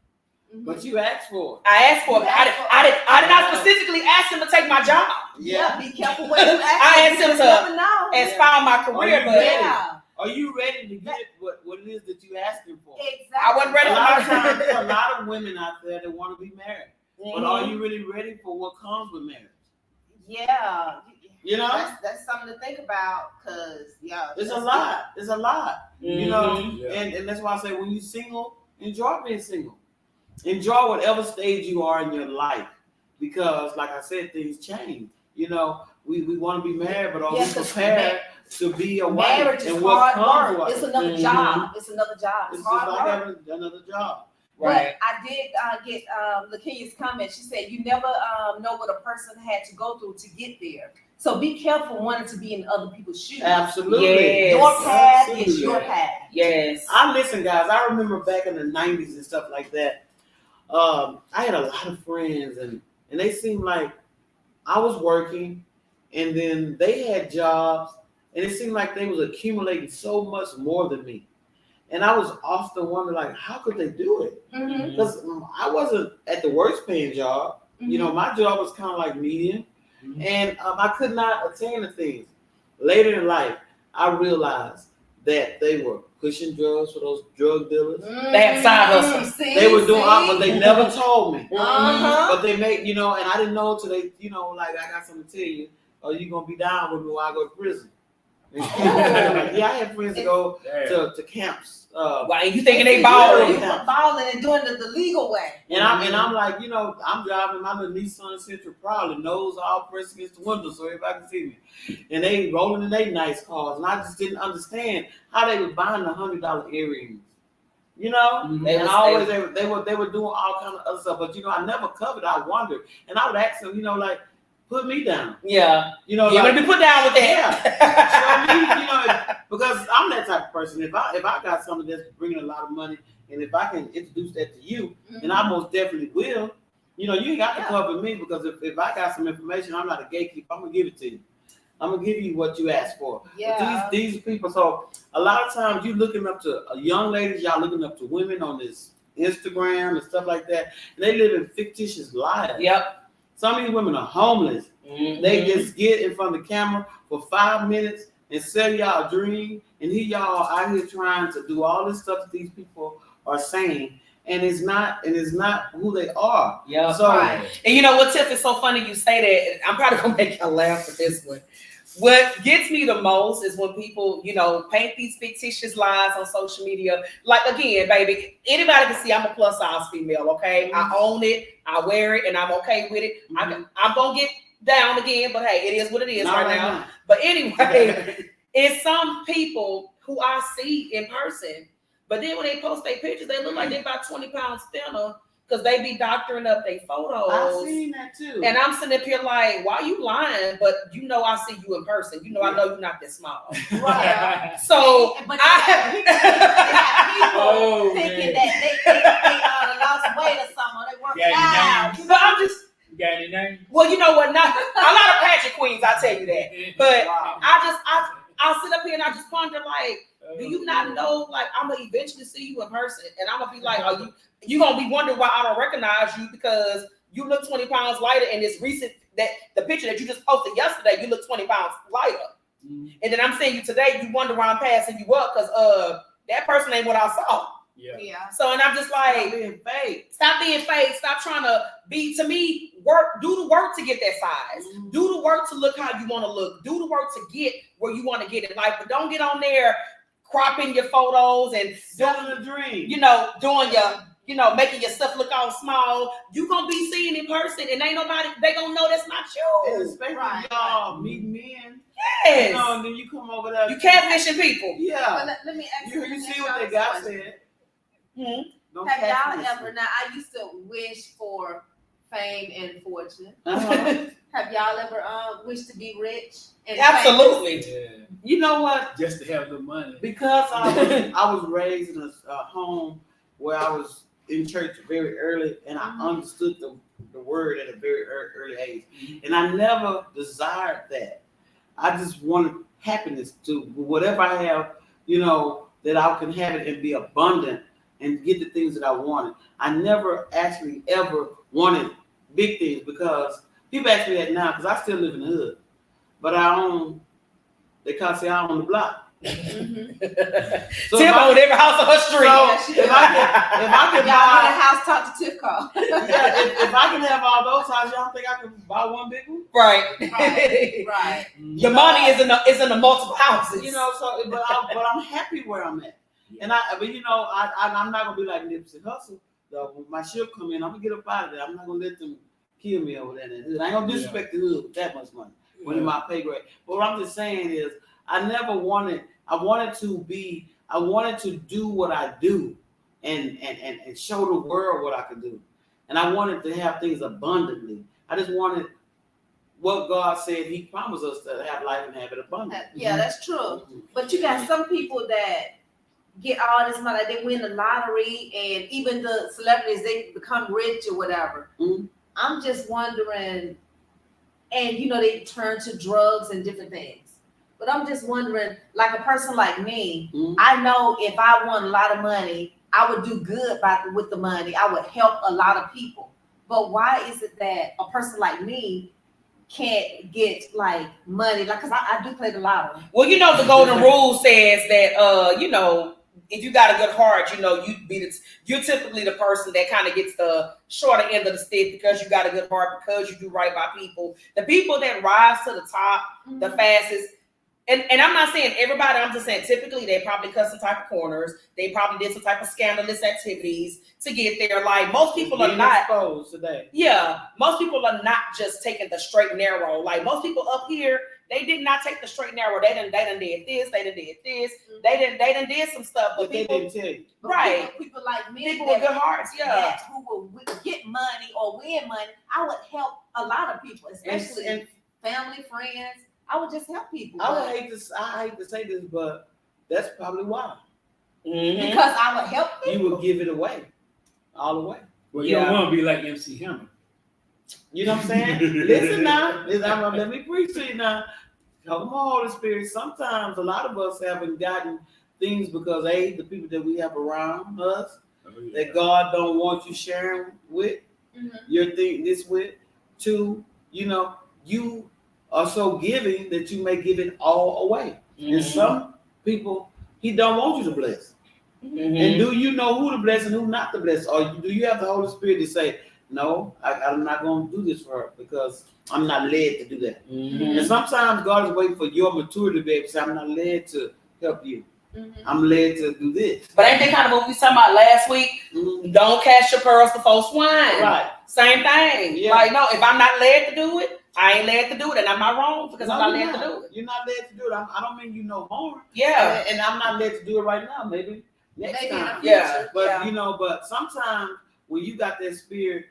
But you asked for it. I asked for it. I did not specifically ask him to take my job. Yeah. Be careful what you ask. I asked him You never know. to expound my career, but Yeah. Are you ready to get what it is that you asking for? Exactly. I wasn't ready A for lot my of times, there's a lot of women out there that want to be married. But are you really ready for what comes with marriage? Yeah. You know? That's something to think about, because It's a lot. It's a lot. You know, Yeah. and that's why I say when you're single, enjoy being single. Enjoy whatever stage you are in your life. Because like I said, things change. You know, we want to be married, but are we prepared to be a wife? Marriage is and what hard comes work. with It's it? another job. It's another job. It's It's just hard like work. having another job. Right. But I did get LaKenya's comment. She said, you never know what a person had to go through to get there. So be careful wanting to be in other people's shoes. Absolutely. Yes. Your path is Absolutely. your path. yes. Listen, guys, I remember back in the 90s and stuff like that. I had a lot of friends, and they seemed like I was working, and then they had jobs, and it seemed like they was accumulating so much more than me. And I was often wondering, like, how could they do it? Because I wasn't at the worst paying job. You know, my job was kind of like medium, and I could not attain the things. Later in life, I realized that they were pushing drugs for those drug dealers. They had side hustles. They were doing but they never told me. Uh-huh. But they make, and I didn't know until they, like, I got something to tell you. Are you gonna be down with me while I go to prison? Yeah, I had friends that go to camps. Why you thinking they balling? Balling and doing the legal way. And I'm like, I'm driving my little Nissan Sentra, probably nose all pressed against the window so everybody can see me. And they rolling in their nice cars, and I just didn't understand how they were buying the $100 earrings. And always they were doing all kind of other stuff, but I never covered. I wondered, and I would ask them, like, put me down. Yeah. You You're gonna be put down with that. Show me, because I'm that type of person. If I got something that's bringing a lot of money, and if I can introduce that to you, and I most definitely will. You ain't got to cover me, because if I got some information, I'm not a gatekeeper. I'm gonna give it to you. I'm gonna give you what you asked for. Yeah. But these people. So a lot of times you looking up to young ladies, y'all looking up to women on this Instagram and stuff like that. And they live in fictitious lives. Yep. Some of these women are homeless. They just get in front of the camera for 5 minutes and sell y'all a dream. And here y'all out here trying to do all this stuff that these people are saying. And it's not who they are. Yeah. So Right. And you know what, Tiff, it's so funny you say that. I'm probably gonna make y'all laugh with this one. What gets me the most is when people, you know, paint these fictitious lies on social media. Like, again, baby, anybody can see I'm a plus size female, okay? I own it, I wear it, and I'm okay with it. I'm gonna get down again, but hey, it is what it is not right now. But anyway, it's some people who I see in person, but then when they post their pictures, they look like they're about 20 pounds thinner because they be doctoring up their photos. I've seen that too. And I'm sitting up here like, why you lying? But you know I see you in person. You know I know you're not that small. Right. So But I they got people Oh, thinking man. that they lost weight or something, or they work Yeah, out. but I'm just, You got any name? well, you know what? Not a lot of pageant queens, I tell you that. But Wow. I sit up here and I just ponder like, do you not know, like, I'm gonna eventually see you in person, and I'm gonna be like, are you gonna be wondering why I don't recognize you because you look 20 pounds lighter, and it's recent that the picture that you just posted yesterday, you look 20 pounds lighter, and then I'm seeing you today, you wonder why I'm passing you up because that person ain't what I saw. Yeah. Yeah. So, and I'm just Stop like, being fake. stop being fake, stop trying to be, to me, work, do the work to get that size. Do the work to look how you want to look. Do the work to get where you want to get in life, but don't get on there cropping your photos and Selling a dream. you know, doing your, you know, making your stuff look all small. You gonna be seen in person, and ain't nobody, they gonna know that's not And you. especially Right, y'all meet men. Yes. You know, and then you come over there. You catfishing people. Yeah. But let me ask You see what they got said. Mhm. Don't Have y'all catfish ever, now I used to wish for fame and fortune. Uh-huh. Have y'all ever wished to be rich? And Absolutely. Yeah. You know what? Just to have the money. Because I was raised in a home where I was in church very early, and I understood the word at a very early age, and I never desired that. I just wanted happiness to whatever I have, you know, that I can have it and be abundant and get the things that I wanted. I never actually ever wanted big things because people ask me that now because I still live in the hood, but I own. They can't say I own the block. So Tim if I- on every house on her street. So if I can Y'all in the buy, house talk to Tiff Call. yeah, if I can have all those houses, y'all think I can buy one big one? Right. Right. The money is in the multiple houses. You know, so but I'm happy where I'm at, and but you know, I'm not gonna be like Nipsey Hussle. Though when my ship come in, I'm gonna get up out of there. I'm not gonna let them kill me over there in the hood. I ain't gonna disrespect the hood with that much money when in my pay grade. But what I'm just saying is, I wanted to do what I do and show the world what I could do. And I wanted to have things abundantly. I just wanted what God said He promised us to have life and have it abundantly. Yeah, that's true. But you got some people that get all this money, they win the lottery, and even the celebrities, they become rich or whatever. Mhm. I'm just wondering, and you know, they turn to drugs and different things. But I'm just wondering, like a person like me, Mhm. I know if I won a lot of money, I would do good with the money. I would help a lot of people. But why is it that a person like me can't get like money? Like, cause I do play the lottery. Well, you know, the golden rule says that, you know, if you got a good heart, you know, you're typically the person that kind of gets the shorter end of the stick because you got a good heart, because you do right by people. The people that rise to the top the fastest, and I'm not saying everybody, I'm just saying typically they probably cut some type of corners. They probably did some type of scandalous activities to get there. Like most people are Being not. exposed today. Yeah, most people are not just taking the straight and narrow. Like most people up here, they did not take the straight and narrow. They done did this. They done did this. They done did some stuff. But But they people, didn't tell you. But right. People like me people with good hearts, yeah. that who will get money or win money, I would help a lot of people, especially And family, friends. I would just help people. I but- hate to say this, but that's probably why. Mhm. because I would help people. You will give it away. All the way. Well, you Yeah. don't want to be like MC Hammer. You know what I'm saying? Listen now. Let me preach to you now. Come on, Holy Spirit. Sometimes a lot of us haven't gotten things because the people that we have around us, that God don't want you sharing with. Your thing this with. 2, you are so giving that you may give it all away. And some people, He don't want you to bless. And do you know who to bless and who not to bless? Or do you have the Holy Spirit to say, no, I'm not going to do this for her because I'm not led to do that. And sometimes God is waiting for your maturity to be able to say, I'm not led to help you. I'm led to do this. But ain't that kind of what we talking about last week? Don't cast your pearls before swine. Right. Same thing. Yeah. Like, no, if I'm not led to do it, I ain't led to do it, and I'm not wrong because I'm not led to do it. You're not led to do it. I don't mean you no more. Yeah. And I'm not led to do it right now. Maybe next time. Yeah. But but sometimes when you got that spirit,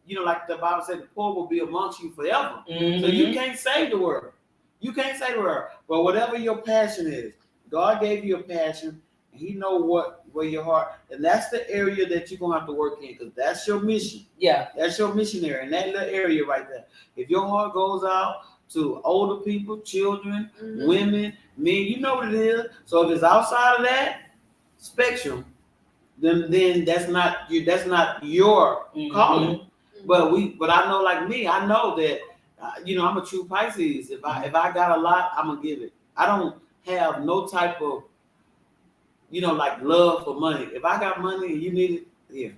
like the Bible said, the poor will be amongst you forever. So you can't say the word. You can't say the word. But whatever your passion is, God gave you a passion, and He know where your heart, and that's the area that you're gonna have to work in, because that's your mission. Yeah. That's your missionary in that little area right there. If your heart goes out to older people, children, women, men, you know what it is. So if it's outside of that spectrum, then that's not your calling. But I know, like me, I know that I'm a true Pisces. If I got a lot, I'm gonna give it. I don't have no type of like love for money. If I got money and you need it,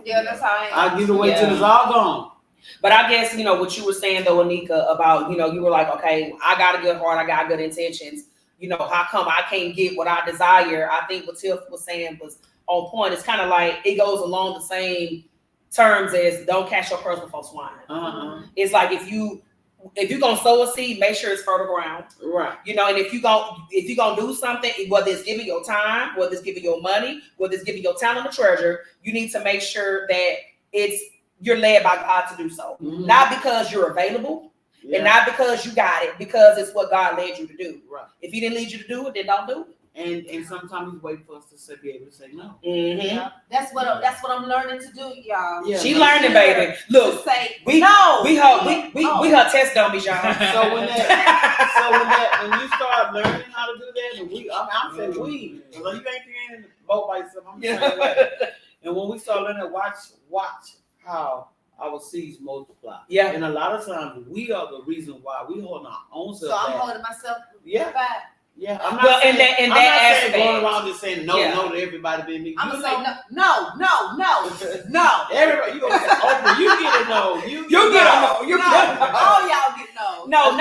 Yeah, that's how I am. I'll give it away till it's all gone. But I guess, what you were saying though, Anika, about, you were like, okay, I got a good heart, I got good intentions. How come I can't get what I desire? I think what Tiff was saying was on point. It's kind of like it goes along the same terms as don't cast your pearls before swine. It's like if you're gonna sow a seed, make sure it's fertile ground. Right. And if you're gonna do something, whether it's giving your time, whether it's giving your money, whether it's giving your talent or treasure, you need to make sure that you're led by God to do so. Not because you're available and not because you got it, because it's what God led you to do. Right. If He didn't lead you to do it, then don't do it. And sometimes He's waiting for us to be able to say no. Yeah. That's what I'm learning to do, y'all. Yeah. She learning, baby. Look, to say we no. We her test dummies, y'all. So when you start learning how to do that, and I'm saying we, because you ain't creating the boat by yourself. I'm saying that. And when we start learning, watch how our seeds multiply. Yeah. And a lot of times we are the reason why we hold our own self. So I'm back. holding myself back. Yeah, I'm not Well, saying, in I'm that not saying aspect, going around just saying no to everybody being me. I'm gonna say no. Everybody, you gonna say, Oprah, you get a no. You get a no. You get a no. All y'all get no. No.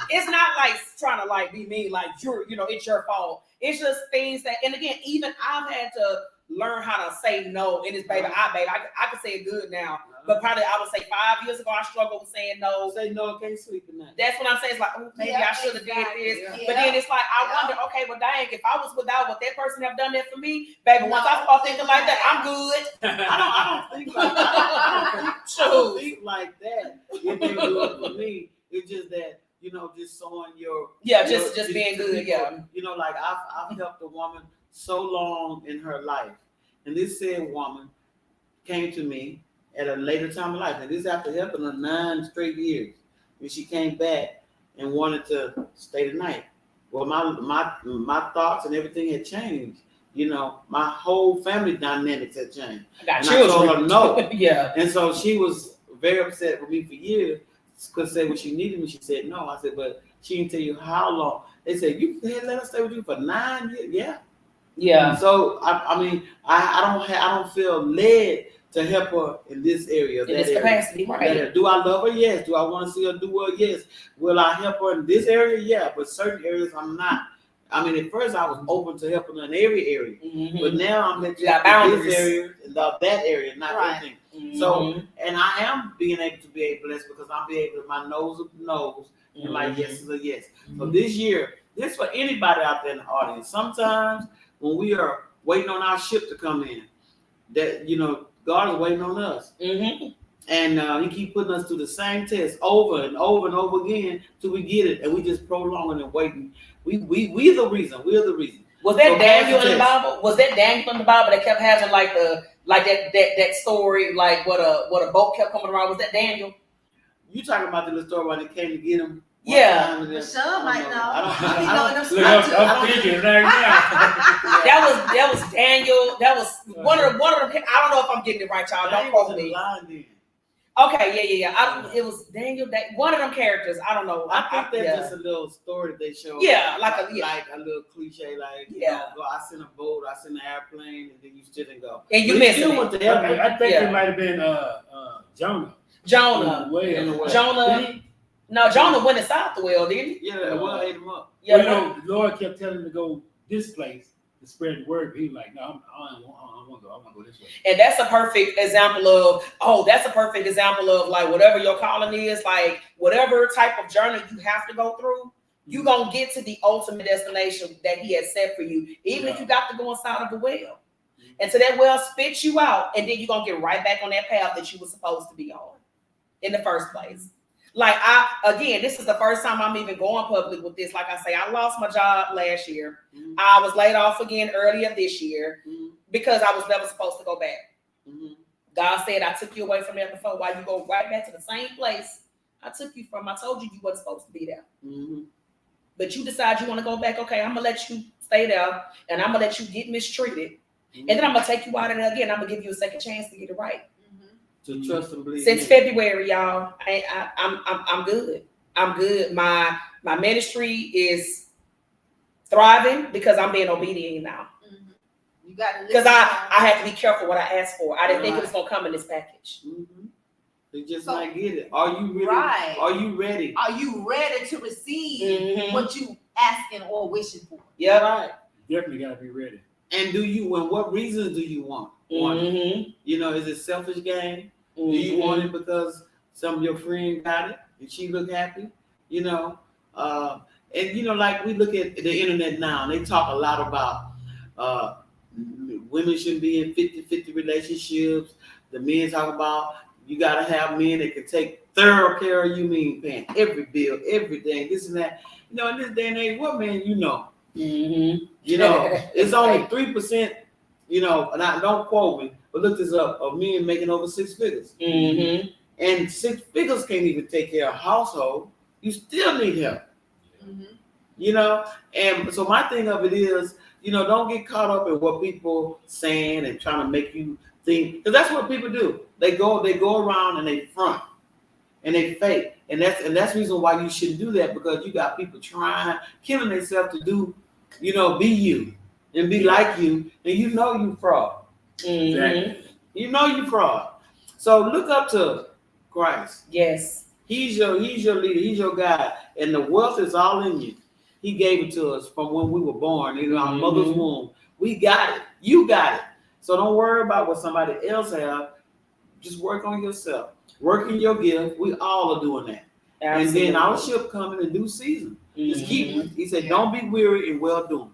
It's not like trying to like be mean, like it's your fault. It's just things that, and again, even I've had to learn how to say no. And it's I can say it good now. But probably I would say 5 years ago I struggled with saying no. Say no, can't sleep at night. That's what I'm saying. It's like, maybe I should have did this. Yeah. But then it's like I wonder, okay, well dang, if I was without what that person have done that for me, baby, once I start thinking like that, I'm good. I don't think like that. I don't think like that. It didn't do it for me. It's just that, just showing your just being good, people. Like I've helped a woman so long in her life. And this said woman came to me at a later time of life. And this after helping her 9 straight years. When she came back and wanted to stay the night. Well, my thoughts and everything had changed. My whole family dynamics had changed. I told her no. Yeah. And so she was very upset with me for years. Because when she needed me, she said no. I said, but she didn't tell you how long. They said, you let us stay with you for 9 years? Yeah. Yeah. So I don't feel led to help her in this area. In this capacity, right? Do I love her? Yes. Do I want to see her do well? Yes. Will I help her in this area? Yeah. But certain areas I'm not. I mean, at first I was open to helping her in every area, but now I'm in this area and that area, not everything. So, and I am being able to be blessed because I'm being able to, my nose is a nose and my yes is a yes. So this year, this for anybody out there in the audience. Sometimes when we are waiting on our ship to come in, that God is waiting on us. And He keep putting us through the same test over and over and over again till we get it, and we just prolonging and waiting. We the reason. We're the reason. Was that Daniel in the Bible? Was that Daniel in the Bible that kept having like that story, like what a boat kept coming around? Was that Daniel? You talking about the little story when they came to get him? Yeah. time it is. Rashawn might know. I He don't, know them Look, I'm scriptures. thinking right now. That was Daniel. That was one of them. I don't know if I'm getting it right, y'all. Don't Daniel was quote in the me. line then. Okay, yeah. It was Daniel. One of them characters. I don't know. I think that's yeah. just a little story that they show. Yeah, like a little cliche, like Yeah. go, I sent a boat, I sent an airplane, and then you still didn't go. And you But he missing still it. went to heaven. I think Yeah. it might have been Jonah. Jonah. In the way. Jonah. No, Jonah went inside the well, didn't he? Yeah, well, ate him up. Yeah. Well, you know, the Lord kept telling him to go this place to spread the word. But he was like, no, I want to go. I want to go this way. And that's a perfect example of like whatever your calling is, like whatever type of journey you have to go through, you're going to get to the ultimate destination that he has set for you, even if you got to go inside of the well. And so that well spits you out, and then you're going to get right back on that path that you were supposed to be on in the first place. Like this is the first time I'm even going public with this. Like I say, I lost my job last year. Mm-hmm. I was laid off again earlier this year Mm-hmm. because I was never supposed to go back. Mm-hmm. God said, I took you away from there before. Why you go right back to the same place I took you from? I told you you wasn't supposed to be there. Mm-hmm. But you decide you want to go back. Okay, I'm going to let you stay there, and I'm going to let you get mistreated. Mm-hmm. And then I'm going to take you out of there again. I'm going to give you a second chance to get it right. To trust and believe. Since February, y'all, I'm good. I'm good. My ministry is thriving because I'm being obedient now. You got to Because I had to be careful what I asked for. I didn't think it was going to come in this package. Mm-hmm. They just So- might get it. Are you really? Right. Are you ready? Are you ready to receive Mhm. what you asking or wishing for? Yep. Right. Definitely got to be ready. And do you? And what reasons do you want? Mhm. You know, is it selfish gain? Do Mm-hmm. you want it because some of your friend got it and she look happy? You know, and you know, like we look at the internet now, and they talk a lot about women shouldn't be in 50-50 relationships. The men talk about you gotta have men that can take thorough care of you, mean paying every bill, everything, this and that. You know, in this day and age, what man you know? Mm-hmm. You know, it's only 3%. You know, and I don't quote me, but look this up, of men making over 6 figures. Mm-hmm. And 6 figures can't even take care of a household. You still need help. You know? And so my thing of it is, you know, don't get caught up in what people saying and trying to make you think, because that's what people do. They go around and they front and they fake. And that's the reason why you shouldn't do that, because you got people killing themselves to do, you know, be you and be like you, and you know you fraud. Mm-hmm. You know you fraud. So look up to Christ. Yes. He's your leader. He's your guide, and the wealth is all in you. He gave it to us from when we were born in our mother's womb. We got it. You got it. So don't worry about what somebody else have. Just work on yourself. Work in your gift. We all are doing that. Absolutely. And then our ship coming in due season. Just keep. He said, Yeah. "Don't be weary in well doing.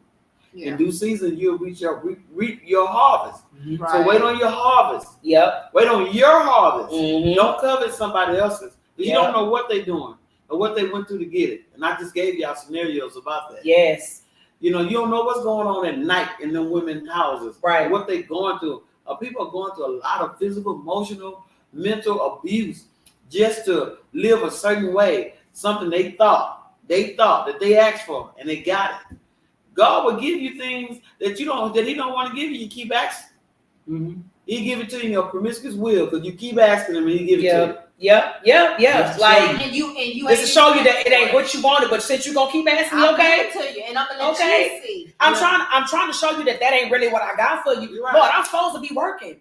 Yeah. In due season, you'll reap your harvest. Right. So wait on your harvest. Yep. Wait on your harvest. Mm-hmm. Don't covet somebody else's. You Yeah. don't know what they're doing or what they went through to get it. And I just gave y'all scenarios about that. Yes. You know, you don't know what's going on at night in them women's houses. Right. What they're going through. People are going through a lot of physical, emotional, mental abuse just to live a certain way. Something they thought that they asked for and they got it. God will give you things that He don't want to give you. You keep asking. Mm-hmm. He give it to you in your promiscuous will because you keep asking Him and He give it to you. Yep. That's Like and you it's to show you that it ain't what you wanted, but since you gonna keep asking me, I'll okay? give it to you, and I'm gonna let Okay. you see. I'm trying to show you that ain't really what I got for you. You're right. Lord, I'm supposed to be working.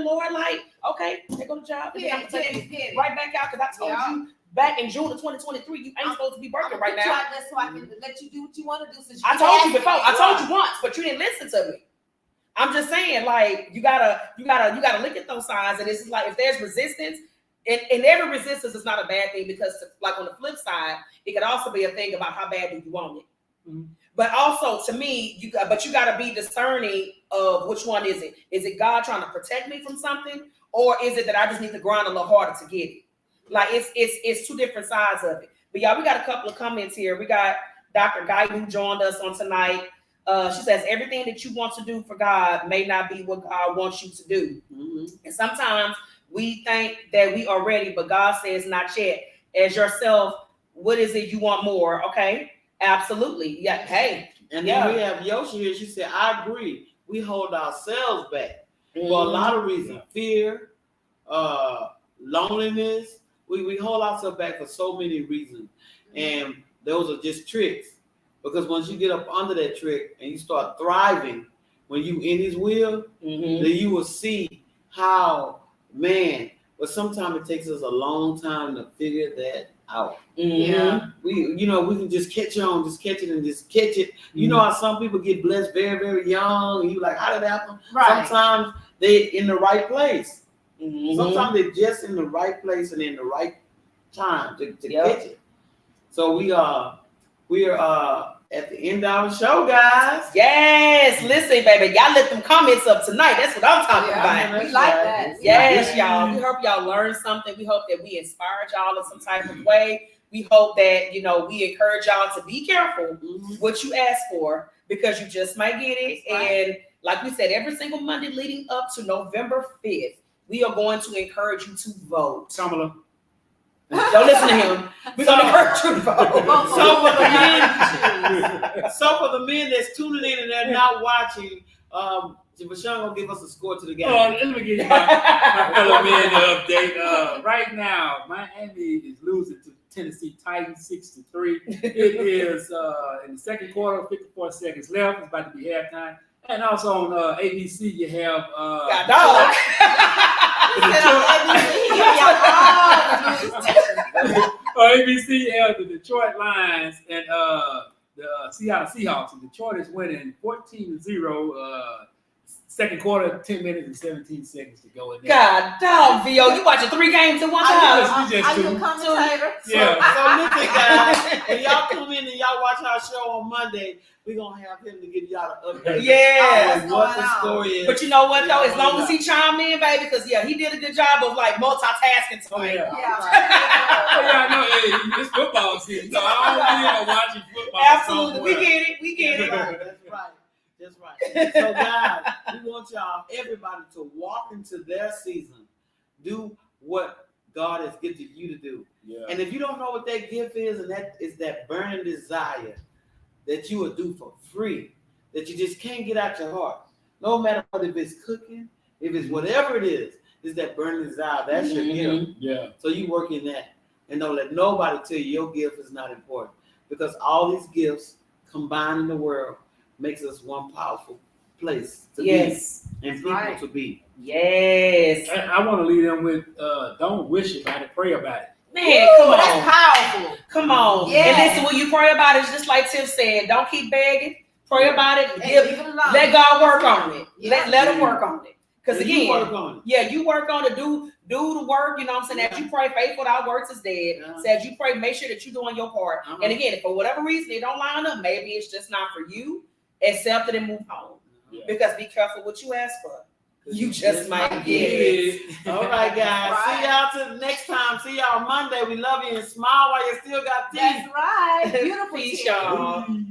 Lord. Like, okay, take on the job. And then I'm gonna take you right back out because I told you back in June of 2023, you ain't supposed to be working right now. So I can let you do what you want to do. Since I told you before. I told you once, but you didn't listen to me. I'm just saying, like, you gotta look at those signs, and it's like if there's resistance, and every resistance is not a bad thing, because like on the flip side, it could also be a thing about how bad do you want it. Mm-hmm. But also to me, you got to be discerning of which one is it. Is it God trying to protect me from something, or is it that I just need to grind a little harder to get it? Like it's two different sides of it. But y'all, we got a couple of comments here. We got Dr. Guy who joined us on tonight. She says everything that you want to do for God may not be what God wants you to do. Mm-hmm. And sometimes we think that we are ready, but God says not yet. As yourself What is it you want more? Okay, absolutely. Yeah. Hey. And Yeah. then we have Yoshi here. She said, I agree. We hold ourselves back for a lot of reasons. Fear, loneliness. We hold ourselves back for so many reasons. And those are just tricks. Because once you get up under that trick and you start thriving, when you in his will, then you will see how, man, but sometimes it takes us a long time to figure that out. Yeah. We can just catch on, just catch it and just catch it. You know how some people get blessed very, very young, and you like, how did that happen? Right. Sometimes they in the right place. Mhm. Sometimes they're just in the right place and in the right time to Yep. catch it. So we are at the end of our show, guys. Yes, listen, baby, y'all let them comments up tonight. That's what I'm talking Yeah. about. We like that. Yes, y'all. We hope y'all learned something. We hope that we inspired y'all in some type of way. We hope that we encourage y'all to be careful what you ask for, because you just might get it. That's right. And like we said, every single Monday leading up to November 5th, we are going to encourage you to vote. Kamala. Don't listen to him. We're going to encourage you to vote. So for the men that's tuning in and they're not watching, Vashawn gonna give us a score to the game. Let me give you my fellow men update. Right now, Miami is losing to Tennessee Titans 6-3. It is in the second quarter, 54 seconds left. It's about to be halftime. And also on ABC, you have God dog. ABC, you have the Detroit Lions and the Seattle Seahawks. And Detroit is winning 14-0. Second quarter, 10 minutes and 17 seconds to go in there. God dog, VO, you watching 3 games at one time. Are you a commentator? Yeah. So listen, guys, when y'all come in and y'all watch our show on Monday, we're gonna have him to give y'all an update. Yeah. on what the story is. But you know what though? As long as he chimed in, baby, because he did a good job of like multitasking Oh, tonight. yeah. Yeah. Yeah, I know. Hey, it's football season, so I don't really watching football. Absolutely. somewhere. We get it. We get it. That's right. So guys, we want y'all, everybody, to walk into their season. Do what God has gifted you to do. Yeah. And if you don't know what that gift is, and that is that burning desire that you will do for free, that you just can't get out your heart. No matter what, if it's cooking, if it's whatever it is that burning desire. That's your gift. Yeah. So you work in that. And don't let nobody tell you your gift is not important. Because all these gifts combined in the world makes us one powerful place to be and people to be. Yes. I want to leave them with don't wish about it, pray about it. Man, come on. That's powerful. Come on. Yeah. And listen, when you pray about it, it's just like Tiff said, don't keep begging. Pray about it. And leave it alone. Let God work on it. Yeah. Let him work on it. Because And you again, work on it. yeah, you work on it, do the work, you know what I'm saying? As you pray, faith without works is dead. Yeah. So as you pray, make sure that you're doing your part. Uh-huh. And again, if for whatever reason it don't line up, maybe it's just not for you. Accept it and move on. Yeah. Because be careful what you ask for. You just might get it. All right, guys. Right. See y'all till next time. See y'all Monday. We love you and smile while you still got teeth. That's right. Beautiful. Peace, teeth. y'all. Ooh.